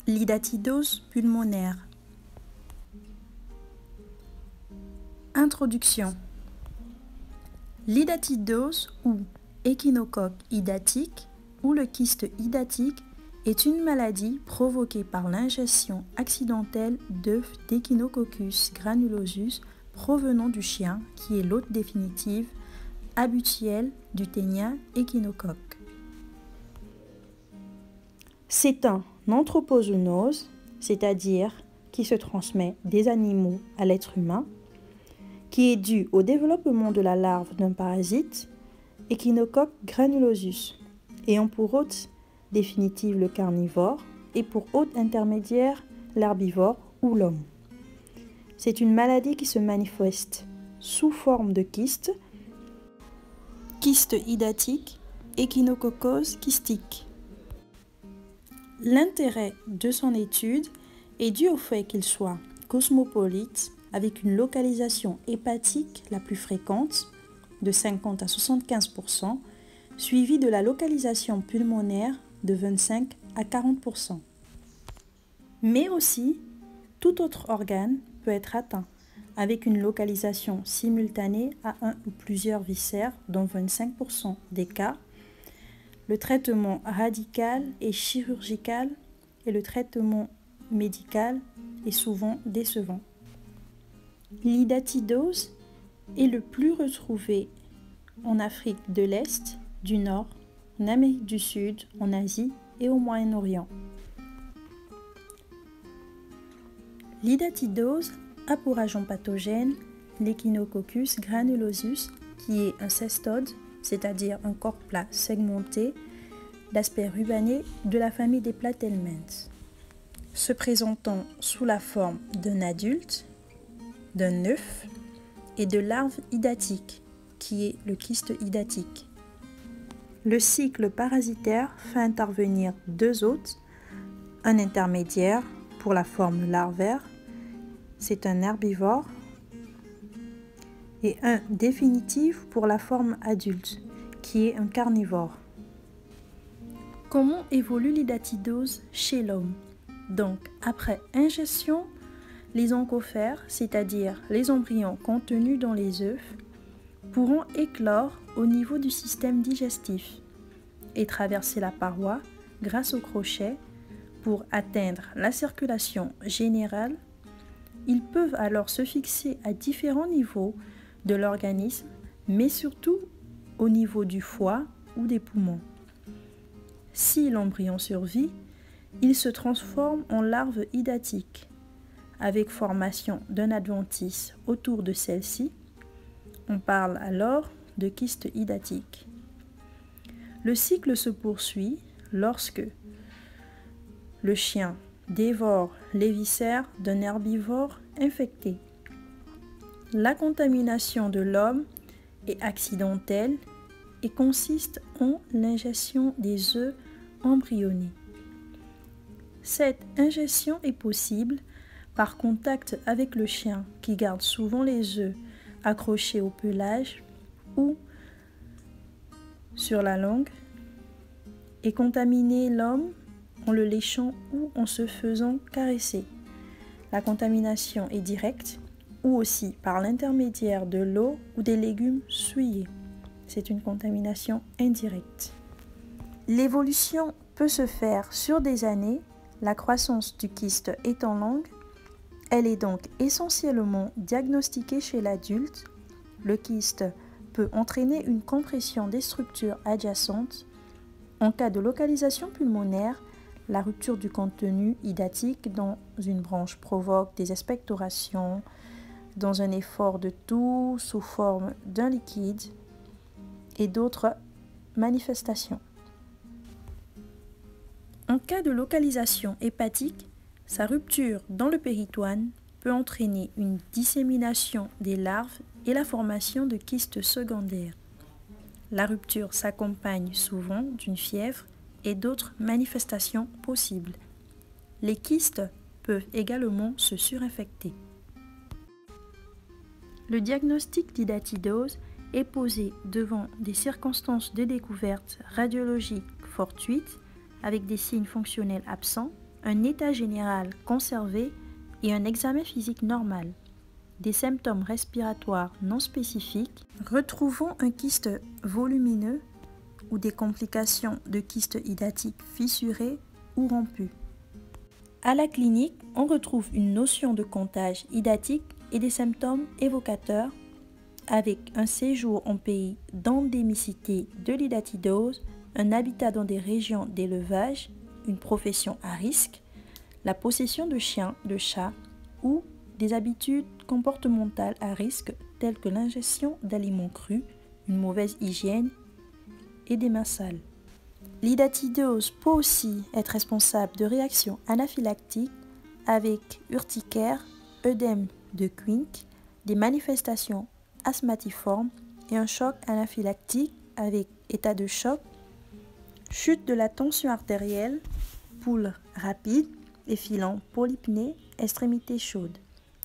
L'idatidose pulmonaire. Introduction. L'idatidose ou échinocoque idatique ou le kyste idatique est une maladie provoquée par l'ingestion accidentelle d'œufs d'Echinococcus granulosus provenant du chien qui est l'hôte définitive habituel du ténia échinocoque. C'est un anthropozoonose, c'est-à-dire qui se transmet des animaux à l'être humain, qui est dû au développement de la larve d'un parasite, Echinocoque granulosus, ayant pour hôte définitive le carnivore et pour hôte intermédiaire l'herbivore ou l'homme. C'est une maladie qui se manifeste sous forme de kyste idatique, échinococcose kystique. L'intérêt de son étude est dû au fait qu'il soit cosmopolite avec une localisation hépatique la plus fréquente de 50 à 75%, suivie de la localisation pulmonaire de 25 à 40%. Mais aussi, tout autre organe peut être atteint avec une localisation simultanée à un ou plusieurs viscères dans 25% des cas. Le traitement radical et chirurgical et le traitement médical est souvent décevant. L'idatidose est le plus retrouvé en Afrique de l'Est, du Nord, en Amérique du Sud, en Asie et au Moyen-Orient. L'idatidose a pour agent pathogène l'Echinococcus granulosus qui est un cestode, c'est-à-dire un corps plat segmenté d'aspect rubané de la famille des platelminthes, se présentant sous la forme d'un adulte, d'un œuf et de larves idatiques, qui est le kyste idatique. Le cycle parasitaire fait intervenir deux hôtes, un intermédiaire pour la forme larvaire, c'est un herbivore, et un définitif pour la forme adulte, qui est un carnivore. Comment évolue l'idatidose chez l'homme? Donc, après ingestion, les oncophères, c'est-à-dire les embryons contenus dans les œufs, pourront éclore au niveau du système digestif et traverser la paroi grâce au crochet pour atteindre la circulation générale. Ils peuvent alors se fixer à différents niveaux de l'organisme, mais surtout au niveau du foie ou des poumons. Si l'embryon survit, il se transforme en larve idatique, avec formation d'un adventice autour de celle-ci. On parle alors de kyste idatique. Le cycle se poursuit lorsque le chien dévore les viscères d'un herbivore infecté. La contamination de l'homme est accidentelle et consiste en l'ingestion des œufs embryonnés. Cette ingestion est possible par contact avec le chien qui garde souvent les œufs accrochés au pelage ou sur la langue et contaminer l'homme en le léchant ou en se faisant caresser. La contamination est directe ou aussi par l'intermédiaire de l'eau ou des légumes souillés. C'est une contamination indirecte. L'évolution peut se faire sur des années, la croissance du kyste étant longue. Elle est donc essentiellement diagnostiquée chez l'adulte. Le kyste peut entraîner une compression des structures adjacentes. En cas de localisation pulmonaire, la rupture du contenu idatique dans une branche provoque des expectorations, dans un effort de toux sous forme d'un liquide et d'autres manifestations. En cas de localisation hépatique, sa rupture dans le péritoine peut entraîner une dissémination des larves et la formation de kystes secondaires. La rupture s'accompagne souvent d'une fièvre et d'autres manifestations possibles. Les kystes peuvent également se surinfecter. Le diagnostic d'idatidose est posé devant des circonstances de découverte radiologique fortuites avec des signes fonctionnels absents, un état général conservé et un examen physique normal. Des symptômes respiratoires non spécifiques, retrouvons un kyste volumineux ou des complications de kyste hydatique fissuré ou rompu. À la clinique, on retrouve une notion de comptage hydatique et des symptômes évocateurs avec un séjour en pays d'endémicité de l'hydatidose, un habitat dans des régions d'élevage, une profession à risque, la possession de chiens, de chats ou des habitudes comportementales à risque telles que l'ingestion d'aliments crus, une mauvaise hygiène et des mains sales. L'hydatidose peut aussi être responsable de réactions anaphylactiques avec urticaire, œdème de Quincke, des manifestations asthmatiformes et un choc anaphylactique avec état de choc, chute de la tension artérielle, pouls rapide, effilant polypnée, extrémité chaude.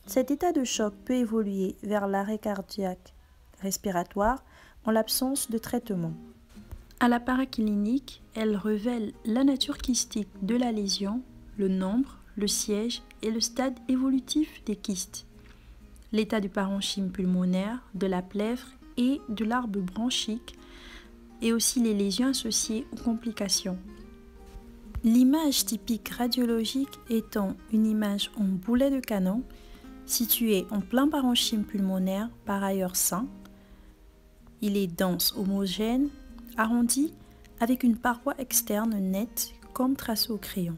Cet état de choc peut évoluer vers l'arrêt cardiaque respiratoire en l'absence de traitement. À la paraclinique, elle révèle la nature kystique de la lésion, le nombre, le siège et le stade évolutif des kystes, l'état du parenchyme pulmonaire, de la plèvre et de l'arbre bronchique, et aussi les lésions associées aux complications. L'image typique radiologique étant une image en boulet de canon, située en plein parenchyme pulmonaire, par ailleurs sain. Il est dense, homogène, arrondi, avec une paroi externe nette, comme tracée au crayon.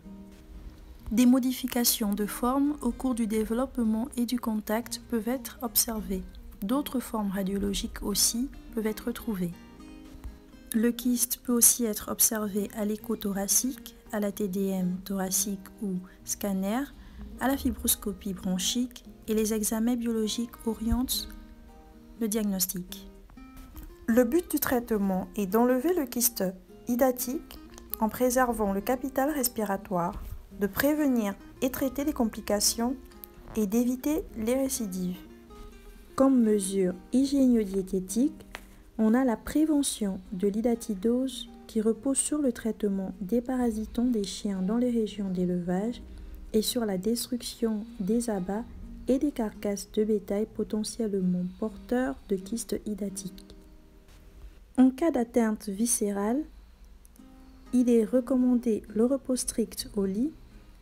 Des modifications de forme au cours du développement et du contact peuvent être observées. D'autres formes radiologiques aussi peuvent être retrouvées. Le kyste peut aussi être observé à l'écho thoracique, à la TDM thoracique ou scanner, à la fibroscopie bronchique et les examens biologiques orientent le diagnostic. Le but du traitement est d'enlever le kyste hydatique en préservant le capital respiratoire, de prévenir et traiter les complications et d'éviter les récidives. Comme mesure hygiéno-diététique, on a la prévention de l'hydatidose qui repose sur le traitement des parasitons des chiens dans les régions d'élevage et sur la destruction des abats et des carcasses de bétail potentiellement porteurs de kyste hydatique. En cas d'atteinte viscérale, il est recommandé le repos strict au lit,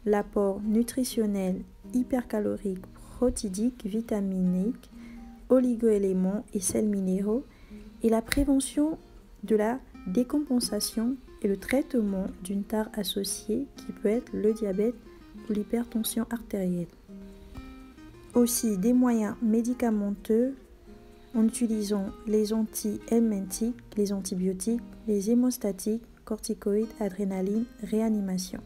l'apport nutritionnel hypercalorique, protidique, vitaminique, oligoéléments et sels minéraux et la prévention de la décompensation et le traitement d'une tare associée qui peut être le diabète ou l'hypertension artérielle. Aussi des moyens médicamenteux en utilisant les anti-helminthiques, les antibiotiques, les hémostatiques, corticoïdes, adrénaline, réanimation.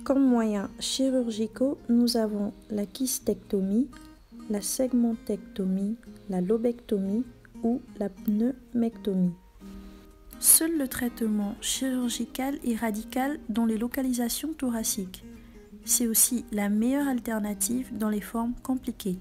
Comme moyens chirurgicaux, nous avons la kystectomie, la segmentectomie, la lobectomie ou la pneumectomie. Seul le traitement chirurgical est radical dans les localisations thoraciques. C'est aussi la meilleure alternative dans les formes compliquées.